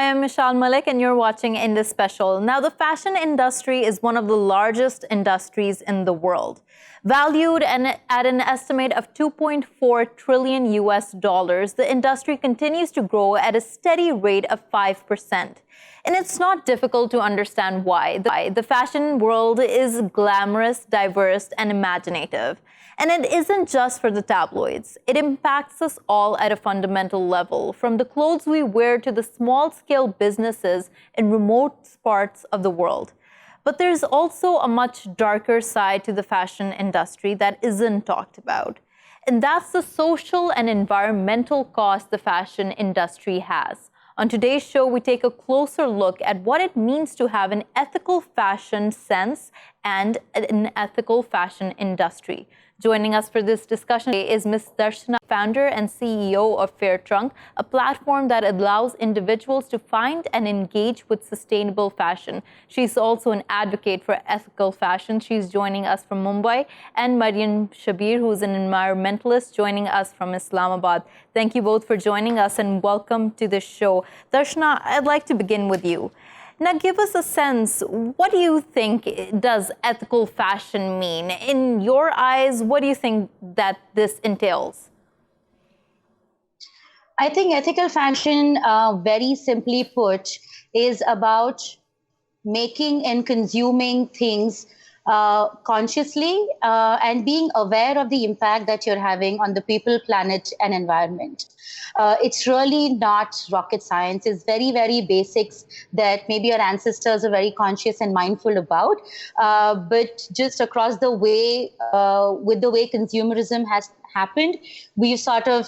am Mishal Malik and you're watching Indus Special. Now, the fashion industry is one of the largest industries in the world. Valued at an estimate of 2.4 trillion US dollars, the industry continues to grow at a steady rate of 5%. And it's not difficult to understand why. The fashion world is glamorous, diverse, and imaginative. And it isn't just for the tabloids. It impacts us all at a fundamental level, from the clothes we wear to the small-scale businesses in remote parts of the world. But there's also a much darker side to the fashion industry that isn't talked about. And that's the social and environmental cost the fashion industry has. On today's show, we take a closer look at what it means to have an ethical fashion sense and an ethical fashion industry. Joining us for this discussion is Ms. Darshana, founder and CEO of Fairtrunk, a platform that allows individuals to find and engage with sustainable fashion. She's also an advocate for ethical fashion. She's joining us from Mumbai. And Maryam Shabir, who's an environmentalist, joining us from Islamabad. Thank you both for joining us and welcome to the show. Darshana, I'd like to begin with you. Now, give us a sense, what do you think does ethical fashion mean? In your eyes, what do you think that this entails? I think ethical fashion, very simply put, is about making and consuming things consciously and being aware of the impact that you're having on the people, planet, and environment. It's really not rocket science. It's very, very basics that maybe our ancestors are very conscious and mindful about. But just across the way, with the way consumerism has happened, we've sort of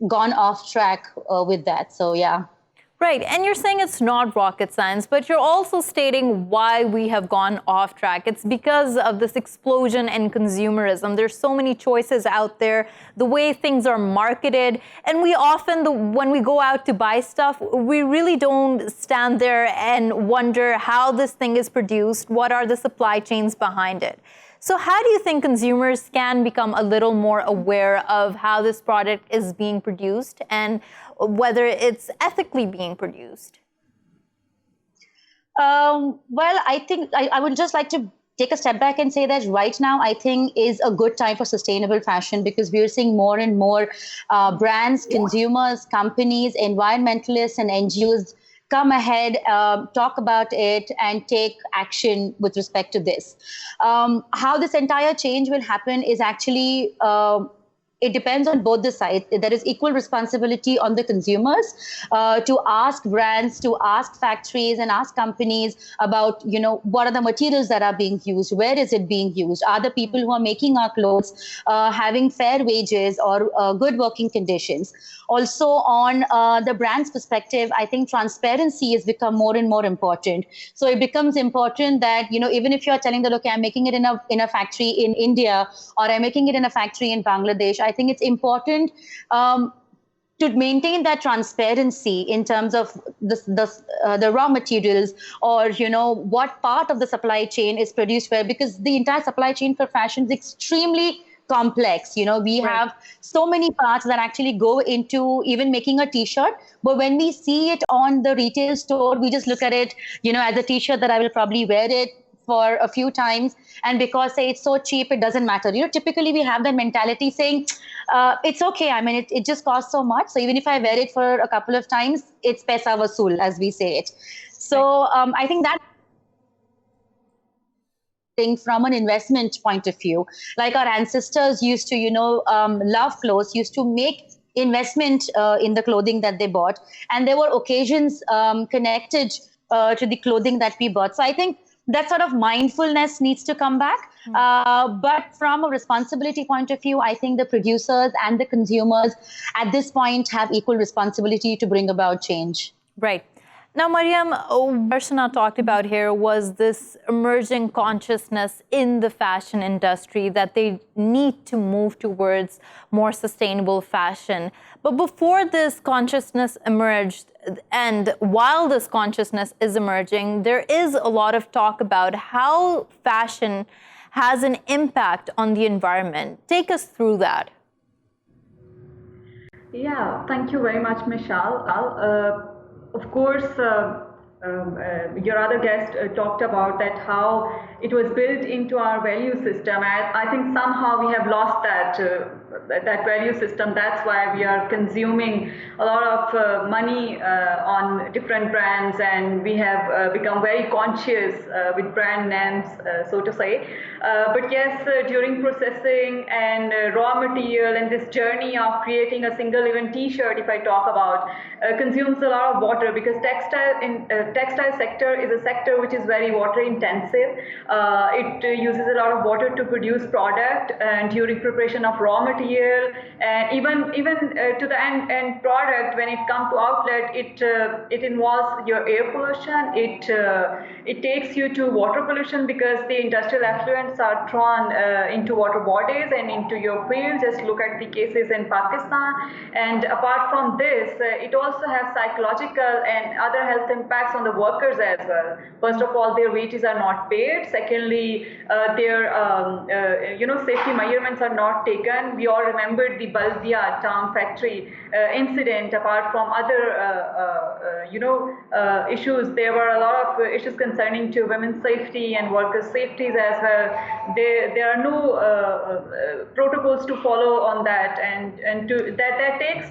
gone off track with that. So, yeah. Right, and you're saying it's not rocket science, but you're also stating why we have gone off track. It's because of this explosion in consumerism. There's so many choices out there, the way things are marketed, and we often, when we go out to buy stuff, we really don't stand there and wonder how this thing is produced, what are the supply chains behind it. So how do you think consumers can become a little more aware of how this product is being produced and whether it's ethically being produced? Well, I think I would just like to take a step back and say that right now, I think is a good time for sustainable fashion because we are seeing more and more brands, consumers, companies, environmentalists, and NGOs come ahead, talk about it, and take action with respect to this. How this entire change will happen is actually it depends on both the sides. There is equal responsibility on the consumers to ask brands, to ask factories and ask companies about, what are the materials that are being used? Where is it being used? Are the people who are making our clothes having fair wages or good working conditions? Also, on the brand's perspective, I think transparency has become more and more important. So it becomes important that, even if you're telling that, okay, I'm making it in a factory in India or I'm making it in a factory in Bangladesh, I think it's important to maintain that transparency in terms of the raw materials or, what part of the supply chain is produced where, because the entire supply chain for fashion is extremely complex. We have so many parts that actually go into even making a t-shirt. But when we see it on the retail store, we just look at it, as a t-shirt that I will probably wear it for a few times. And because, say, it's so cheap, it doesn't matter. Typically we have that mentality saying, it's okay. I mean, it just costs so much. So even if I wear it for a couple of times, it's paisa vasool, as we say it. So I think that from an investment point of view, like our ancestors used to, love clothes, used to make investment in the clothing that they bought. And there were occasions connected to the clothing that we bought. So I think that sort of mindfulness needs to come back. But from a responsibility point of view, I think the producers and the consumers at this point have equal responsibility to bring about change. Right. Now, Maryam, what Darshana talked about here was this emerging consciousness in the fashion industry that they need to move towards more sustainable fashion. But before this consciousness emerged, and while this consciousness is emerging, there is a lot of talk about how fashion has an impact on the environment. Take us through that. Yeah, thank you very much, Mishal. of course, your other guest talked about that how it was built into our value system, and I think somehow we have lost that value system. That's why we are consuming a lot of money on different brands, and we have become very conscious with brand names, so to say. But yes, during processing and raw material and this journey of creating a single even T-shirt, if I talk about, consumes a lot of water, because textile sector is a sector which is very water intensive. It uses a lot of water to produce product, and during preparation of raw material, and even to the end product, when it comes to outlet, it involves your air pollution. It takes you to water pollution, because the industrial effluents are thrown into water bodies and into your fields. Just look at the cases in Pakistan. And apart from this, it also has psychological and other health impacts on the workers as well. First of all, their wages are not paid. Secondly, their safety measurements are not taken. We all remembered the Baldia Town factory incident. Apart from other issues, there were a lot of issues concerning to women's safety and workers' safeties as well. There are no protocols to follow on that, and that takes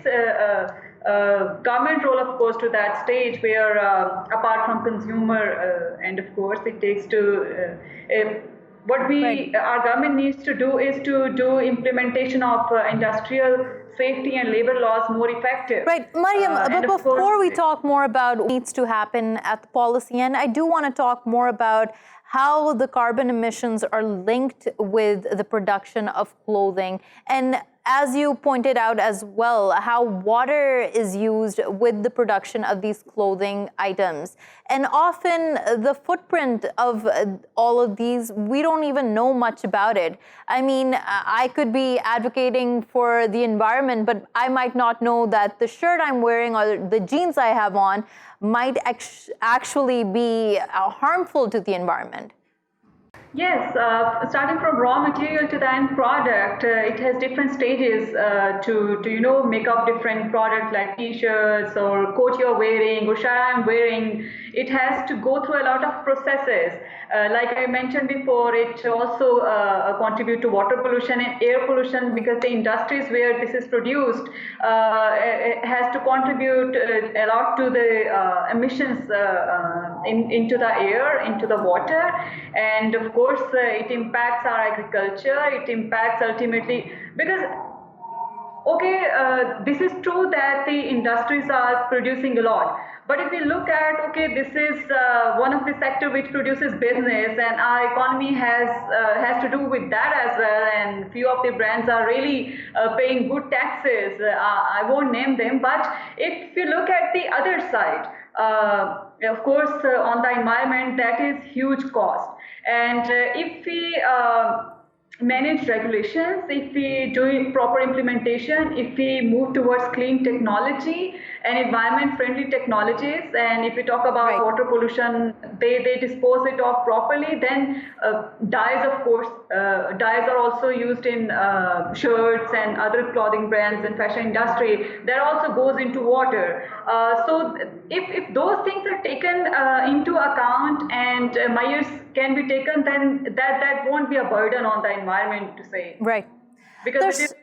government role, of course, to that stage where apart from consumer and of course it takes to what our government needs to do is to do implementation of industrial safety and labor laws more effective. Right, Mariam, but before we talk more about what needs to happen at the policy end, I do want to talk more about how the carbon emissions are linked with the production of clothing. And as you pointed out as well, how water is used with the production of these clothing items. And often the footprint of all of these, we don't even know much about it. I mean, I could be advocating for the environment, but I might not know that the shirt I'm wearing or the jeans I have on might actually be harmful to the environment. Yes, starting from raw material to the end product, it has different stages to make up different products like T-shirts or coat you're wearing or shirt I'm wearing. It has to go through a lot of processes. Like I mentioned before, it also contributes to water pollution and air pollution, because the industries where this is produced it has to contribute a lot to the emissions into the air, into the water, and of course it impacts our agriculture. It impacts ultimately, because this is true that the industries are producing a lot. But if we look at, this is one of the sector which produces business, and our economy has to do with that as well. And few of the brands are really paying good taxes. I won't name them, but if you look at the other side, of course, on the environment, that is huge cost. And if we manage regulations, if we do proper implementation, if we move towards clean technology and environment-friendly technologies, and if we talk about water pollution, they dispose it off properly, then dyes, of course, dyes are also used in shirts and other clothing brands and fashion industry. That also goes into water. So if those things are taken into account and measures can be taken, then that won't be a burden on the environment, to say. Right. Because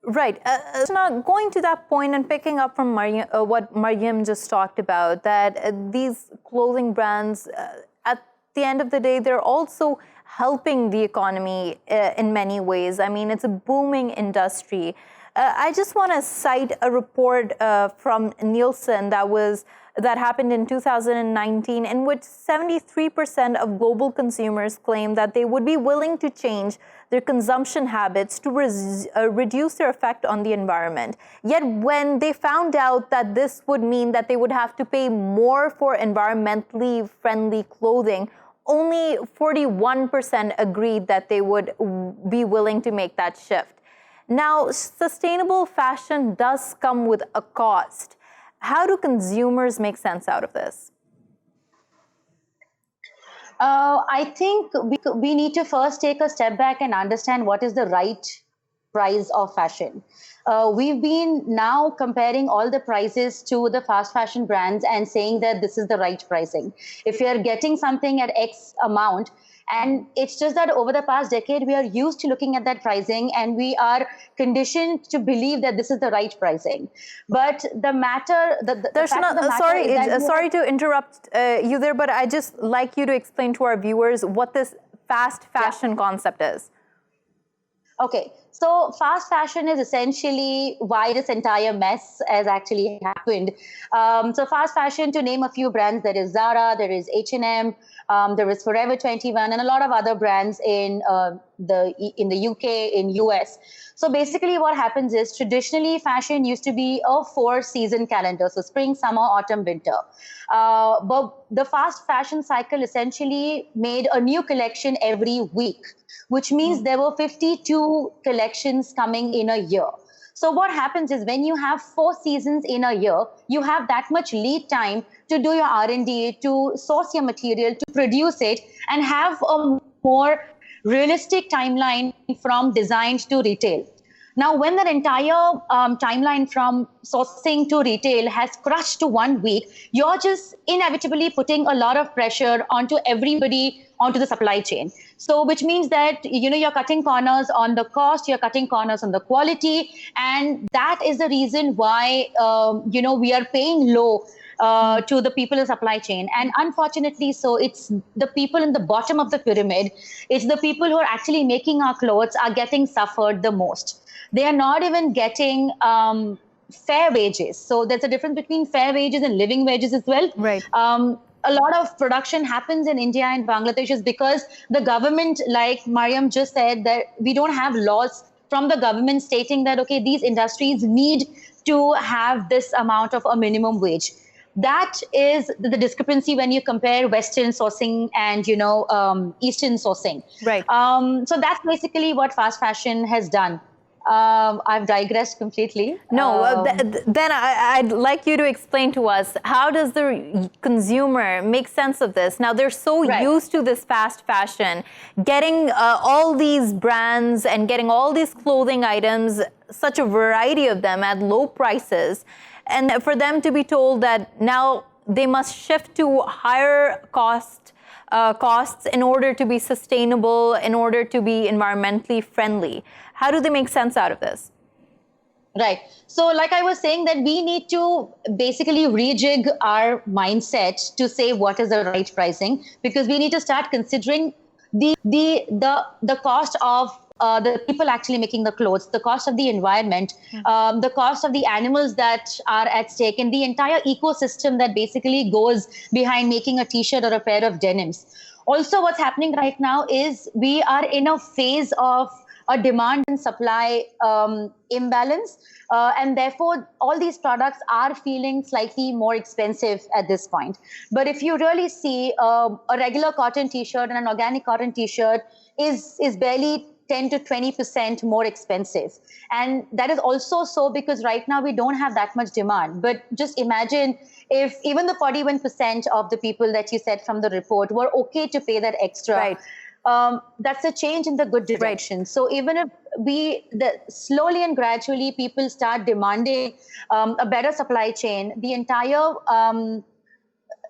right. So now going to that point and picking up from what Mariam just talked about, that these clothing brands, at the end of the day, they're also helping the economy in many ways. I mean, it's a booming industry. I just want to cite a report from Nielsen that happened in 2019, in which 73% of global consumers claim that they would be willing to change their consumption habits to reduce their effect on the environment. Yet when they found out that this would mean that they would have to pay more for environmentally friendly clothing, only 41% agreed that they would be willing to make that shift. Now, sustainable fashion does come with a cost. How do consumers make sense out of this? I think we need to first take a step back and understand what is the right price of fashion. We've been now comparing all the prices to the fast fashion brands and saying that this is the right pricing. If you're getting something at X amount, and it's just that over the past decade, we are used to looking at that pricing and we are conditioned to believe that this is the right pricing. But the matter, the fact of the matter is that sorry to interrupt you there, but I just like you to explain to our viewers what this fast fashion concept is. Okay, so fast fashion is essentially why this entire mess has actually happened. So fast fashion, to name a few brands, there is Zara, there is H&M, there is Forever 21, and a lot of other brands in the UK, in US. So basically what happens is traditionally fashion used to be a 4-season calendar. So spring, summer, autumn, winter. But the fast fashion cycle essentially made a new collection every week, which means there were 52 collections coming in a year. So what happens is when you have 4 seasons in a year, you have that much lead time to do your R&D, to source your material, to produce it, and have a more realistic timeline from design to retail. Now, when that entire timeline from sourcing to retail has crushed to 1 week, you're just inevitably putting a lot of pressure onto everybody, onto the supply chain. So, which means that, you're cutting corners on the cost, you're cutting corners on the quality. And that is the reason why, we are paying low to the people in the supply chain. And unfortunately, so it's the people in the bottom of the pyramid, it's the people who are actually making our clothes are getting suffered the most. They are not even getting fair wages. So there's a difference between fair wages and living wages as well. Right. A lot of production happens in India and Bangladesh is because the government, like Mariam just said, that we don't have laws from the government stating that, okay, these industries need to have this amount of a minimum wage. That is the discrepancy when you compare Western sourcing and, Eastern sourcing. Right. So that's basically what fast fashion has done. I've digressed completely. No, then I'd like you to explain to us, how does the consumer make sense of this? Now, they're so used to this fast fashion, getting all these brands and getting all these clothing items, such a variety of them at low prices. And for them to be told that now they must shift to higher costs in order to be sustainable, in order to be environmentally friendly. How do they make sense out of this? Right. So like I was saying, that we need to basically rejig our mindset to say what is the right pricing, because we need to start considering the cost of the people actually making the clothes, the cost of the environment, the cost of the animals that are at stake, and the entire ecosystem that basically goes behind making a t-shirt or a pair of denims. Also, what's happening right now is we are in a phase of a demand and supply imbalance. And therefore, all these products are feeling slightly more expensive at this point. But if you really see a regular cotton t-shirt and an organic cotton t-shirt is barely 10 to 20% more expensive. And that is also so because right now we don't have that much demand. But just imagine if even the 41% of the people that you said from the report were okay to pay that extra. Right. That's a change in the good direction. Right. So even if slowly and gradually people start demanding a better supply chain, the entire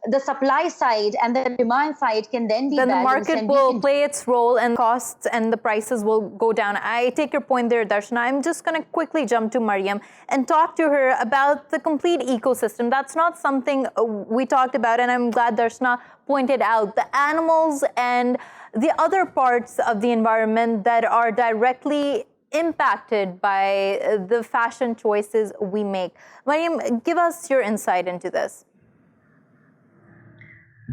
the supply side and the demand side can then be balanced. Then the market will play its role and costs and the prices will go down. I take your point there, Darshana. I'm just going to quickly jump to Mariam and talk to her about the complete ecosystem. That's not something we talked about, and I'm glad Darshana pointed out the animals and the other parts of the environment that are directly impacted by the fashion choices we make. Mariam, give us your insight into this.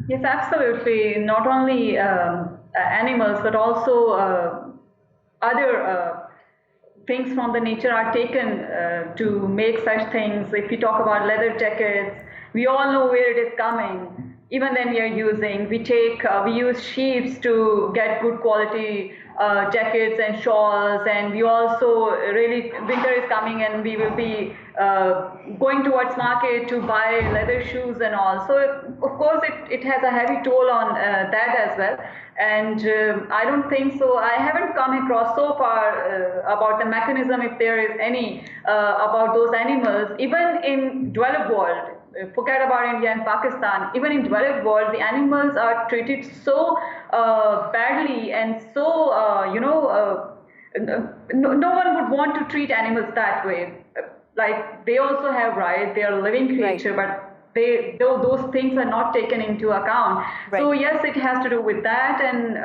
Yes, absolutely. Not only animals, but also other things from the nature are taken to make such things. If you talk about leather jackets, we all know where it is coming. even then we are using. We use sheeps to get good quality jackets and shawls, and we also really, winter is coming and we will be going towards market to buy leather shoes and all. So of course it has a heavy toll on that as well. And I don't think so. I haven't come across so far about the mechanism, if there is any, about those animals. Even in developed world, forget about India and Pakistan, even in developed world, the animals are treated so badly and so, no one would want to treat animals that way. Like, they also have rights, they are a living creature, but those things are not taken into account. Right. So yes, it has to do with that. And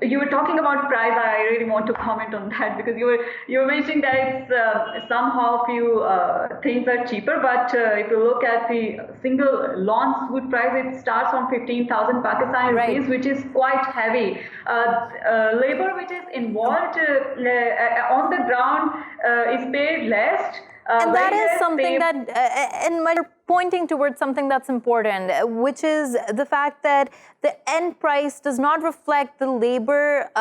you were talking about price. I really want to comment on that, because you were mentioning that it's somehow few things are cheaper. But if you look at the single lawn suit price, it starts from 15,000 Pakistani rupees, which is quite heavy. Labor which is involved on the ground is paid less. And that is something that, and you're pointing towards something that's important, which is the fact that the end price does not reflect the labor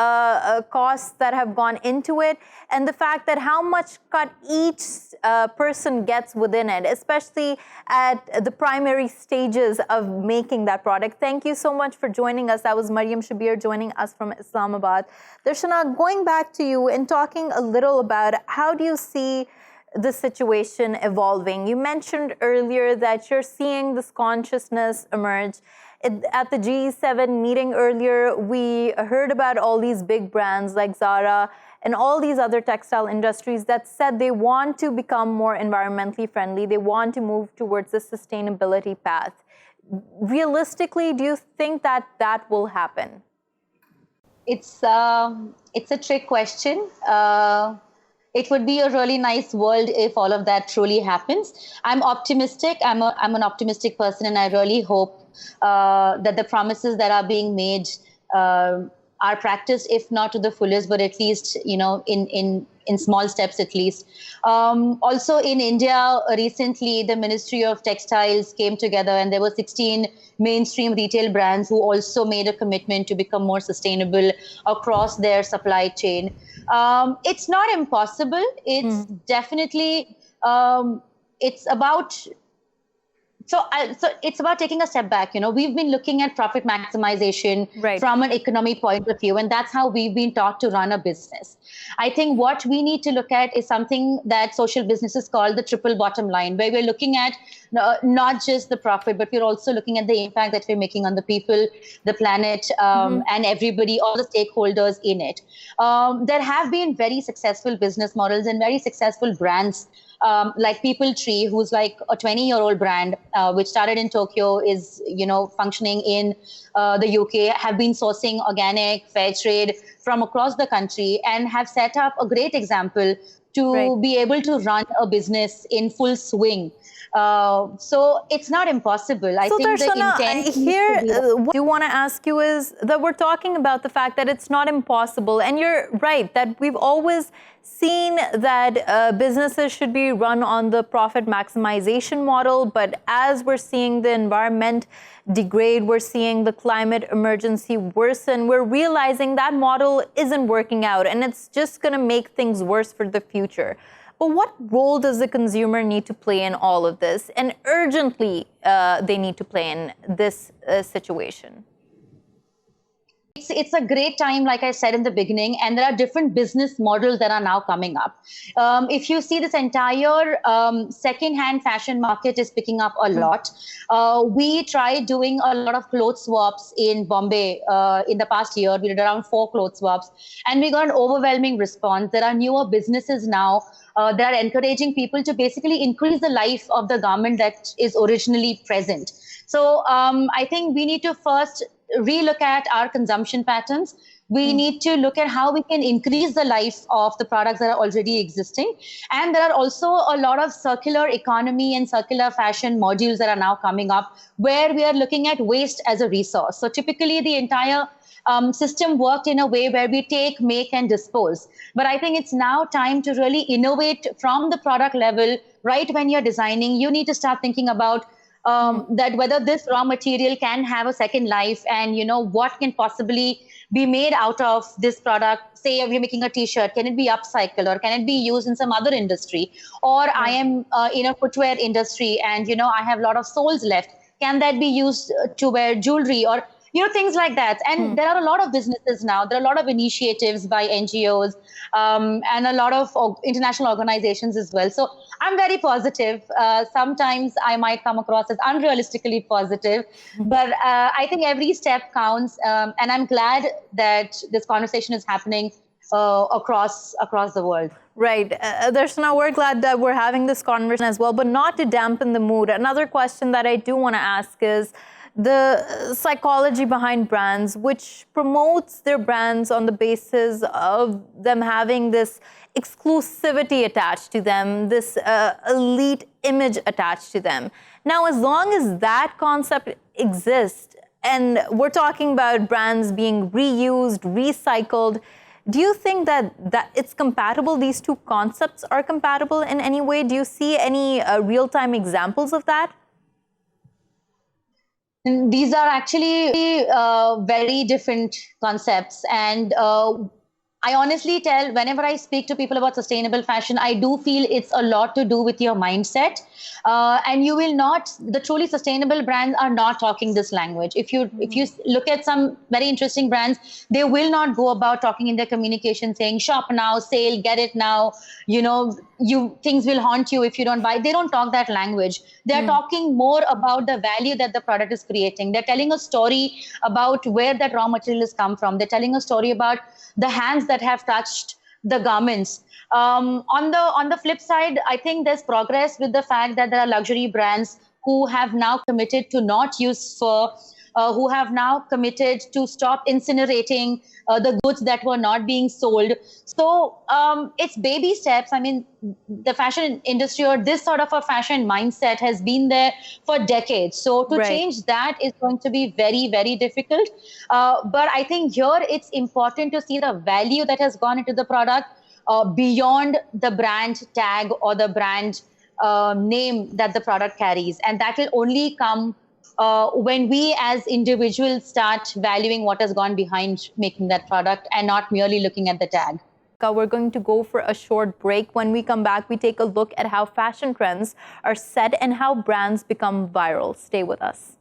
costs that have gone into it, and the fact that how much cut each person gets within it, especially at the primary stages of making that product. Thank you so much for joining us. That was Maryam Shabir joining us from Islamabad. Darshana, going back to you and talking a little about how do you see the situation evolving. You mentioned earlier that you're seeing this consciousness emerge. At the G7 meeting earlier, we heard about all these big brands like Zara and all these other textile industries that said they want to become more environmentally friendly. They want to move towards the sustainability path. Realistically, do you think that that will happen? It's a trick question. It would be a really nice world if all of that truly happens. I'm optimistic. I'm an optimistic person, and I really hope that the promises that are being made are practiced, if not to the fullest, but at least, in small steps at least. Also in India, recently the Ministry of Textiles came together, and there were 16 mainstream retail brands who also made a commitment to become more sustainable across their supply chain. It's not impossible. It's definitely, it's about... So it's about taking a step back. We've been looking at profit maximization from an economy point of view, and that's how we've been taught to run a business. I think what we need to look at is something that social businesses call the triple bottom line, where we're looking at not just the profit, but we're also looking at the impact that we're making on the people, the planet, and everybody, all the stakeholders in it. There have been very successful business models and very successful brands, like People Tree, who's like a 20-year-old brand, which started in Tokyo, is functioning in the UK, have been sourcing organic, fair trade from across the country, and have set up a great example to be able to run a business in full swing. So it's not impossible. I think Darshana, the intent here, what I do want to ask you is that we're talking about the fact that it's not impossible. And you're right, that we've always seen that businesses should be run on the profit maximization model. But as we're seeing the environment degrade, we're seeing the climate emergency worsen, we're realizing that model isn't working out, and it's just going to make things worse for the future. But what role does the consumer need to play in all of this? And urgently, they need to play in this situation. It's a great time, like I said in the beginning, and there are different business models that are now coming up. If you see, this entire second-hand fashion market is picking up a lot. We tried doing a lot of clothes swaps in Bombay in the past year. We did around 4 clothes swaps, and we got an overwhelming response. There are newer businesses now that are encouraging people to basically increase the life of the garment that is originally present. So I think we need to first relook at our consumption patterns. We need to look at how we can increase the life of the products that are already existing. And there are also a lot of circular economy and circular fashion modules that are now coming up, where we are looking at waste as a resource. So typically the entire system worked in a way where we take, make, and dispose. But I think it's now time to really innovate from the product level. Right when you're designing, you need to start thinking about that whether this raw material can have a second life, and what can possibly be made out of this product. Say if you're making a t-shirt, can it be upcycled, or can it be used in some other industry? Or I am in a footwear industry, and I have a lot of soles left. Can that be used to wear jewelry, or things like that? And there are a lot of businesses now. There are a lot of initiatives by NGOs, and a lot of international organizations as well. So I'm very positive. Sometimes I might come across as unrealistically positive, but I think every step counts. And I'm glad that this conversation is happening across the world. Right. Darshana, we're glad that we're having this conversation as well, but not to dampen the mood. Another question that I do want to ask is the psychology behind brands, which promotes their brands on the basis of them having this exclusivity attached to them, this elite image attached to them. Now, as long as that concept exists, and we're talking about brands being reused, recycled, do you think that it's compatible? These two concepts are compatible in any way? Do you see any real-time examples of that? These are actually very different concepts. And I honestly tell, whenever I speak to people about sustainable fashion, I do feel it's a lot to do with your mindset. And you will not, the truly sustainable brands are not talking this language. If you look at some very interesting brands, they will not go about talking in their communication saying, shop now, sale, get it now, things will haunt you if you don't buy. They don't talk that language. They're talking more about the value that the product is creating. They're telling a story about where that raw material has come from. They're telling a story about the hands that have touched the garments. On the flip side, I think there's progress with the fact that there are luxury brands who have now committed to not use fur, who have now committed to stop incinerating the goods that were not being sold. So it's baby steps. I mean, the fashion industry, or this sort of a fashion mindset, has been there for decades. So to change that is going to be very, very difficult. But I think here it's important to see the value that has gone into the product beyond the brand tag or the brand name that the product carries. And that will only come when we as individuals start valuing what has gone behind making that product and not merely looking at the tag. We're going to go for a short break. When we come back, we take a look at how fashion trends are set and how brands become viral. Stay with us.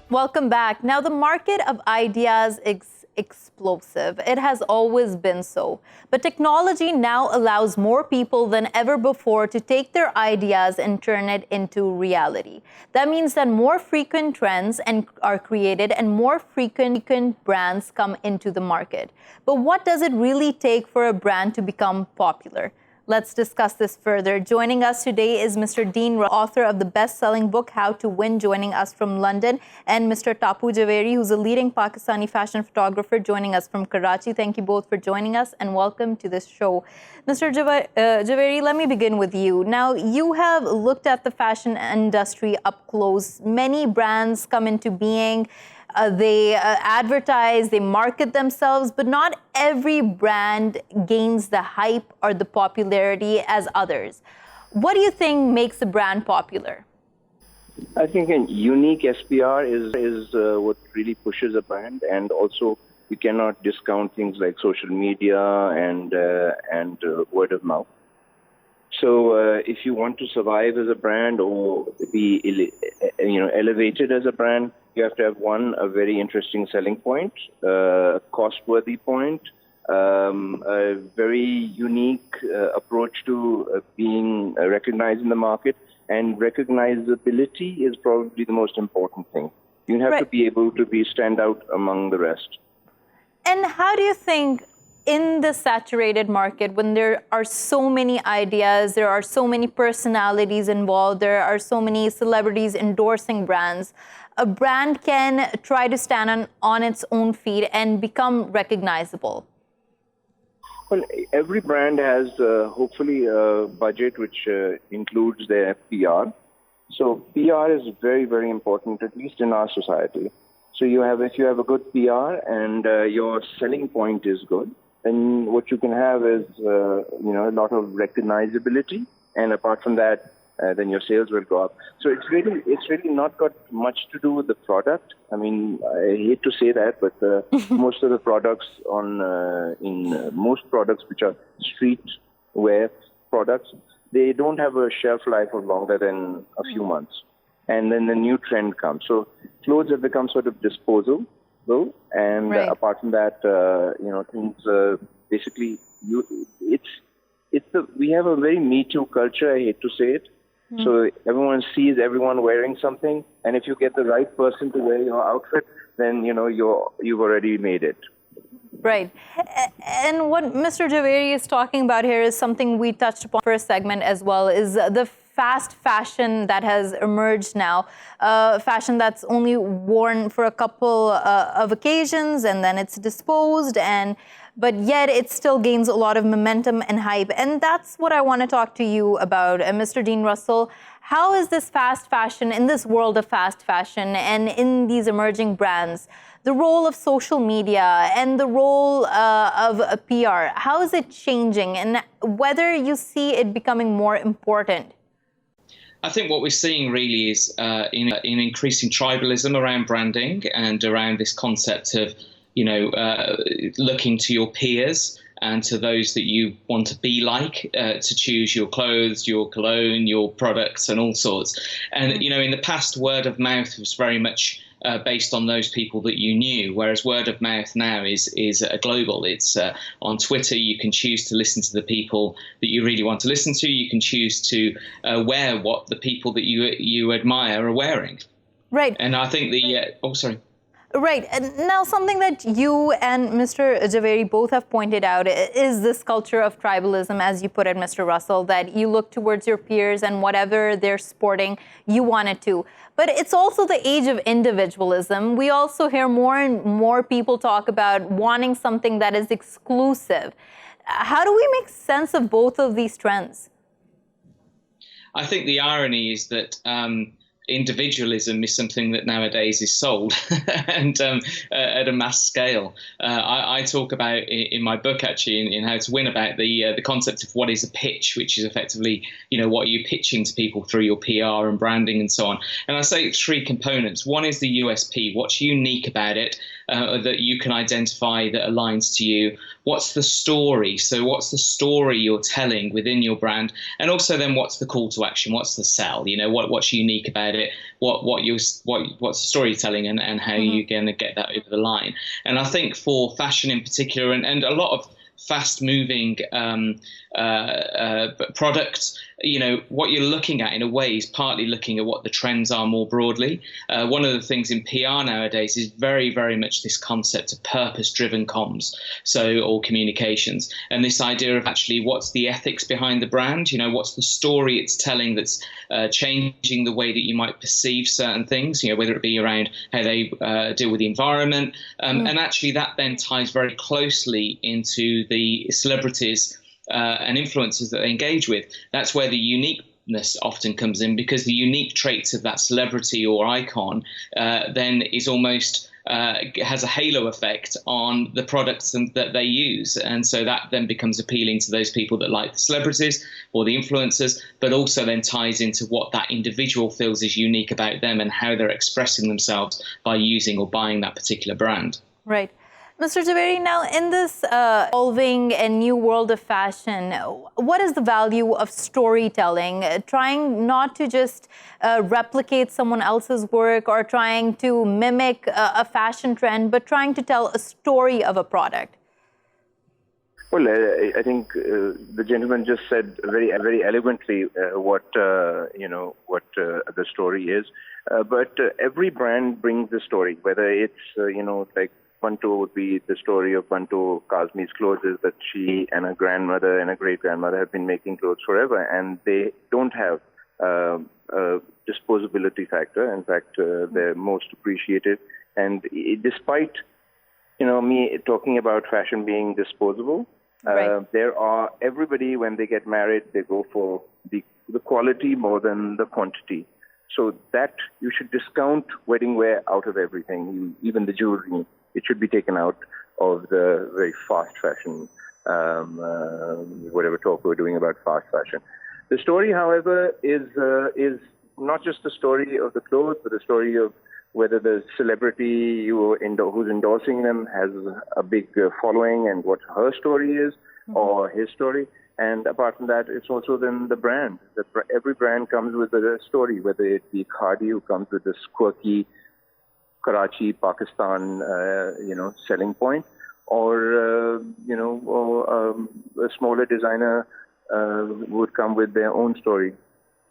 Welcome back. Now, the market of ideas is explosive. It has always been so. But technology now allows more people than ever before to take their ideas and turn it into reality. That means that more frequent trends are created and more frequent brands come into the market. But what does it really take for a brand to become popular? Let's discuss this further. Joining us today is Mr. Dean, author of the best-selling book, How to Win, joining us from London, and Mr. Tapu Jhaveri, who's a leading Pakistani fashion photographer, joining us from Karachi. Thank you both for joining us, and welcome to this show. Mr. Jhaveri, let me begin with you. Now, you have looked at the fashion industry up close. Many brands come into being. They advertise, they market themselves, but not every brand gains the hype or the popularity as others. What do you think makes a brand popular? I think a unique SPR is what really pushes a brand, and also we cannot discount things like social media and word of mouth. So if you want to survive as a brand or be elevated as a brand, you have to have a very interesting selling point, a cost-worthy point, a very unique approach to being recognized in the market, and recognizability is probably the most important thing. You have to be able to stand out among the rest. And how do you think, in the saturated market, when there are so many ideas, there are so many personalities involved, there are so many celebrities endorsing brands, a brand can try to stand on its own feet and become recognizable? Well, every brand has hopefully a budget which includes their PR. So PR is very, very important, at least in our society. So if you have a good PR and your selling point is good, then what you can have is, a lot of recognizability. And apart from that, then your sales will go up. So it's really not got much to do with the product. I mean, I hate to say that, but most of the products most products which are streetwear products, they don't have a shelf life of longer than a few months. And then the new trend comes. So clothes have become sort of disposable. And right. Apart from that, things basically, we have a very Me Too culture, I hate to say it. So everyone sees everyone wearing something, and if you get the right person to wear your outfit, then you've already made it. Right. And what Mr. Jhaveri is talking about here is something we touched upon for a segment as well, is the fast fashion that has emerged now, fashion that's only worn for a couple of occasions and then it's disposed, but yet it still gains a lot of momentum and hype. And that's what I want to talk to you about, Mr. Dean Russell. How is this fast fashion, in this world of fast fashion and in these emerging brands, the role of social media and the role of PR, how is it changing, and whether you see it becoming more important? I think what we're seeing really is in increasing tribalism around branding and around this concept of, looking to your peers and to those that you want to be like, to choose your clothes, your cologne, your products and all sorts. And, in the past, word of mouth was very much based on those people that you knew, whereas word of mouth now is global. It's on Twitter. You can choose to listen to the people that you really want to listen to. You can choose to wear what the people that you admire are wearing. Right. And I think Right. And now, something that you and Mr. Jhaveri both have pointed out is this culture of tribalism, as you put it, Mr. Russell, that you look towards your peers and whatever they're sporting, you want it too. But it's also the age of individualism. We also hear more and more people talk about wanting something that is exclusive. How do we make sense of both of these trends? I think the irony is that individualism is something that nowadays is sold and at a mass scale. I talk about in my book, actually, in How to Win, about the concept of what is a pitch, which is effectively, what you're pitching to people through your PR and branding and so on. And I say it's three components. One is the USP, what's unique about it, that you can identify that aligns to you. What's the story? So what's the story you're telling within your brand? And also then what's the call to action? What's the sell? What's unique about it? What's the storytelling and how you're going to get that over the line? And I think for fashion in particular, and a lot of fast-moving products, what you're looking at in a way is partly looking at what the trends are more broadly. One of the things in PR nowadays is very, very much this concept of purpose-driven comms, or communications, and this idea of actually what's the ethics behind the brand, what's the story it's telling that's changing the way that you might perceive certain things, whether it be around how they deal with the environment, and actually that then ties very closely into the celebrities and influencers that they engage with. That's where the uniqueness often comes in, because the unique traits of that celebrity or icon then is almost has a halo effect on the products that they use. And so that then becomes appealing to those people that like the celebrities or the influencers, but also then ties into what that individual feels is unique about them and how they're expressing themselves by using or buying that particular brand. Right. Mr. Jhaveri, now in this evolving and new world of fashion, what is the value of storytelling? Trying not to just replicate someone else's work or trying to mimic a fashion trend, but trying to tell a story of a product? Well, I think the gentleman just said very eloquently what the story is. But every brand brings the story, whether it's like Bantu would be the story of Bantu Kazmi's clothes, is that she and her grandmother and her great-grandmother have been making clothes forever, and they don't have a disposability factor. In fact, they're most appreciated. And despite, me talking about fashion being disposable, there are, everybody, when they get married, they go for the quality more than the quantity. So that you should discount wedding wear out of everything, even the jewelry. it should be taken out of the very fast fashion, whatever talk we're doing about fast fashion. The story, however, is not just the story of the clothes, but the story of whether the celebrity who's endorsing them has a big following and what her story is, or his story. And apart from that, it's also then the brand. Every brand comes with a story, whether it be Khadi, who comes with this quirky Karachi, Pakistan, selling point, or a smaller designer would come with their own story.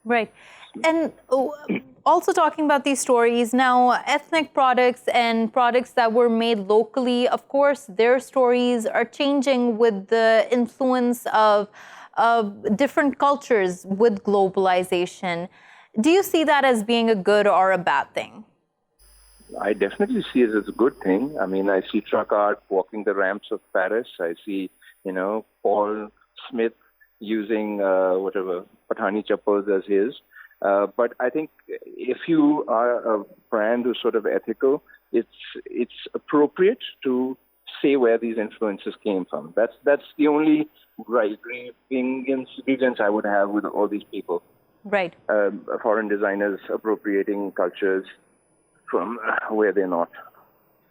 Right. And also talking about these stories, now ethnic products and products that were made locally, of course, their stories are changing with the influence of different cultures with globalization. Do you see that as being a good or a bad thing? I definitely see it as a good thing. I mean, I see truck art walking the ramps of Paris. I see, Paul Smith using Pathani chappals as his. But I think if you are a brand who's sort of ethical, it's appropriate to say where these influences came from. That's the only ingredients I would have with all these people. Right. Foreign designers appropriating cultures from where they're not.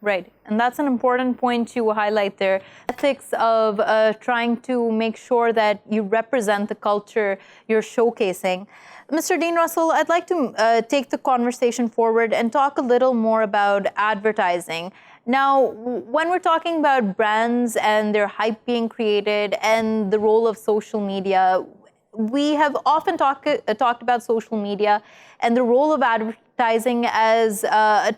Right. And that's an important point to highlight there. Ethics of trying to make sure that you represent the culture you're showcasing. Mr. Dean Russell, I'd like to take the conversation forward and talk a little more about advertising. Now, when we're talking about brands and their hype being created and the role of social media, we have often talked about social media and the role of advertising as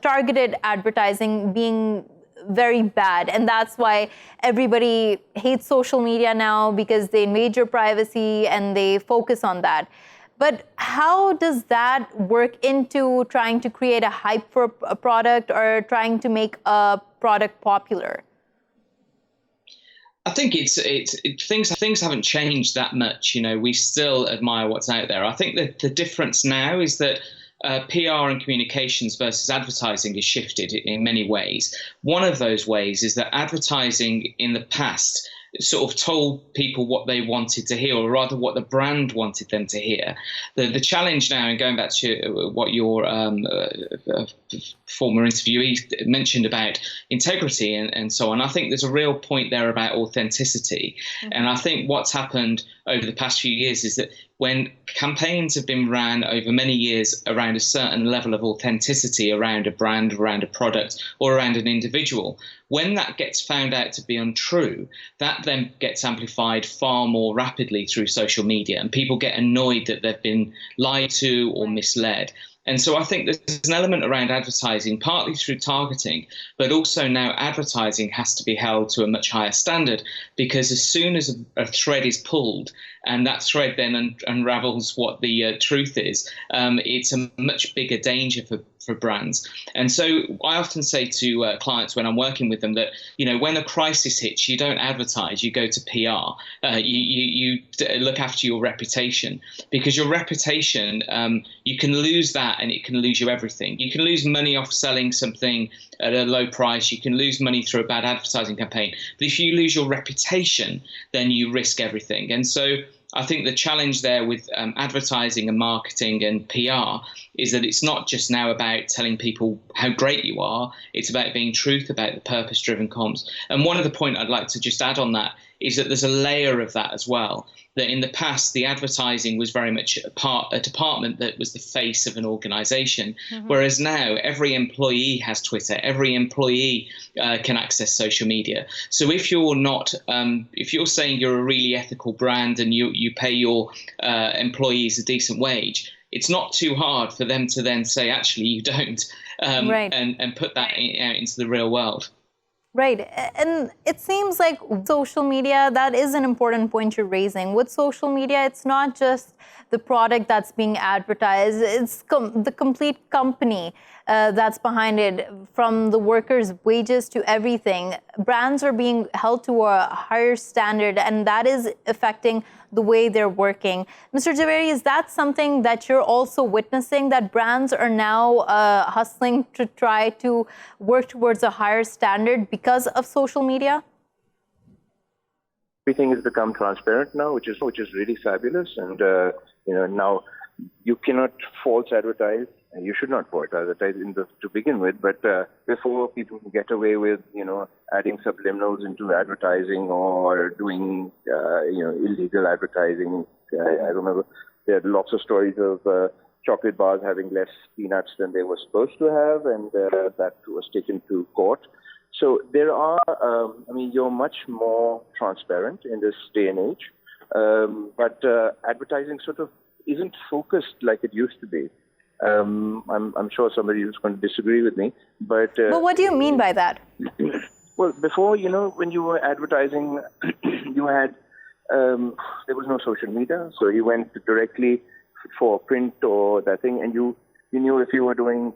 targeted advertising being very bad. And that's why everybody hates social media now, because they invade your privacy and they focus on that. But how does that work into trying to create a hype for a product or trying to make a product popular? I think things haven't changed that much. We still admire what's out there. I think that the difference now is that PR and communications versus advertising has shifted in many ways. One of those ways is that advertising in the past sort of told people what they wanted to hear, or rather what the brand wanted them to hear. The challenge now, and going back to what your former interviewee mentioned about integrity and so on, I think there's a real point there about authenticity. Mm-hmm. And I think what's happened over the past few years is that when campaigns have been ran over many years around a certain level of authenticity around a brand, around a product, or around an individual, when that gets found out to be untrue, that then gets amplified far more rapidly through social media, and people get annoyed that they've been lied to or misled. And so I think there's an element around advertising, partly through targeting, but also now advertising has to be held to a much higher standard, because as soon as a thread is pulled and that thread then unravels what the truth is, it's a much bigger danger for brands. And so I often say to clients when I'm working with them that, when a crisis hits, you don't advertise, you go to PR. You look after your reputation, because your reputation, you can lose that and it can lose you everything. You can lose money off selling something at a low price. You can lose money through a bad advertising campaign. But if you lose your reputation, then you risk everything. And so I think the challenge there with advertising and marketing and PR is that it's not just now about telling people how great you are. It's about being truth, about the purpose-driven comms. And one of the points I'd like to just add on that is that there's a layer of that as well, that in the past, the advertising was very much a department that was the face of an organization, whereas now every employee has Twitter, every employee can access social media. So if you're not, if you're saying you're a really ethical brand and you pay your employees a decent wage, it's not too hard for them to then say, actually, you don't, right. and put that out into the real world. Right. And it seems like social media, that is an important point you're raising. With social media, it's not just the product that's being advertised, it's the complete company. that's behind it, from the workers' wages to everything. Brands are being held to a higher standard, and that is affecting the way they're working. Mr. Jhaveri, is that something that you're also witnessing, that brands are now hustling to try to work towards a higher standard because of social media? Everything has become transparent now, which is really fabulous. And now you cannot false advertise. You should not false advertise to begin with. But before, people get away with adding subliminals into advertising or doing illegal advertising. I remember there are lots of stories of chocolate bars having less peanuts than they were supposed to have, and that was taken to court. So there are, you're much more transparent in this day and age, but advertising sort of isn't focused like it used to be. I'm sure somebody is going to disagree with me, but what do you mean by that? Well, before, when you were advertising, you had there was no social media, so you went directly for print or that thing, and you knew if you were doing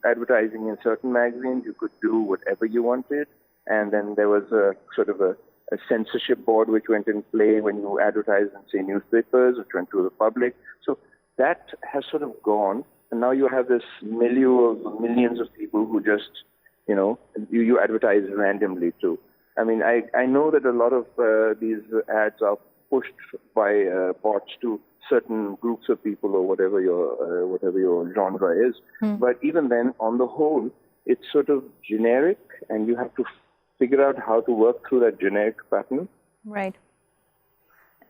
advertising in certain magazines, you could do whatever you wanted. And then there was a sort of a censorship board which went in play when you advertised in, say, newspapers, which went to the public. So that has sort of gone. And now you have this milieu of millions of people who just, you advertise randomly too. I mean, I know that a lot of these ads are pushed by bots to certain groups of people or whatever your genre is. But even then, on the whole, it's sort of generic, and you have to figure out how to work through that generic pattern. Right.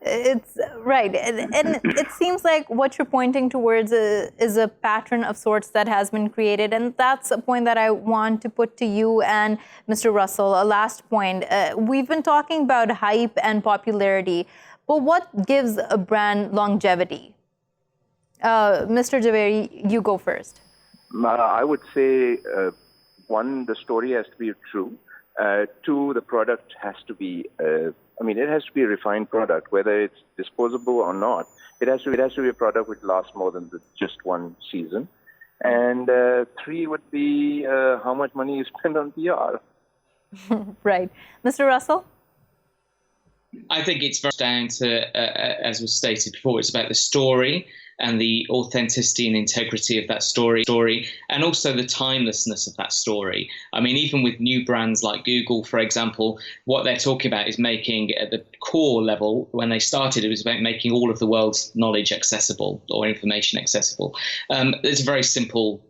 It's right. And it seems like what you're pointing towards is a pattern of sorts that has been created. And that's a point that I want to put to you and Mr. Russell. A last point. We've been talking about hype and popularity, but what gives a brand longevity? Mr. Jhaveri, you go first. I would say, one, the story has to be true. Two, the product has to be, it has to be a refined product, whether it's disposable or not. It has to be a product which lasts more than just one season. And three would be how much money you spend on PR. Right. Mr. Russell? I think it's very down to, as was stated before, it's about the story and the authenticity and integrity of that story, and also the timelessness of that story. I mean, even with new brands like Google, for example, what they're talking about is making, at the core level, when they started, it was about making all of the world's knowledge accessible or information accessible. It's a very simple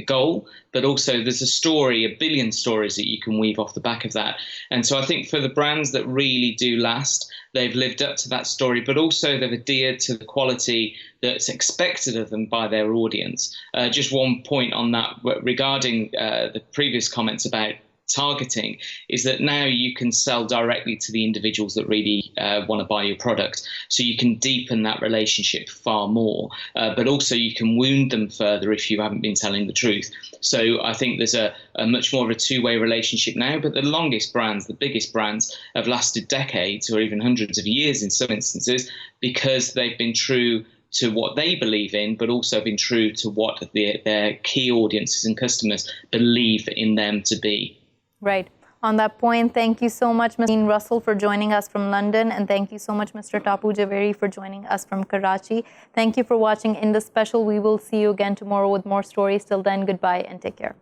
goal, but also there's a story, a billion stories that you can weave off the back of that. And so I think for the brands that really do last, they've lived up to that story, but also they've adhered to the quality that's expected of them by their audience. Just one point on that regarding the previous comments about targeting is that now you can sell directly to the individuals that really want to buy your product. So you can deepen that relationship far more, but also you can wound them further if you haven't been telling the truth. So I think there's a much more of a two-way relationship now, but the longest brands, the biggest brands have lasted decades or even hundreds of years in some instances because they've been true to what they believe in, but also been true to what their key audiences and customers believe in them to be. Right. On that point, thank you so much, Mr. Russell, for joining us from London. And thank you so much, Mr. Tapu Jhaveri, for joining us from Karachi. Thank you for watching Indus Special. We will see you again tomorrow with more stories. Till then, goodbye and take care.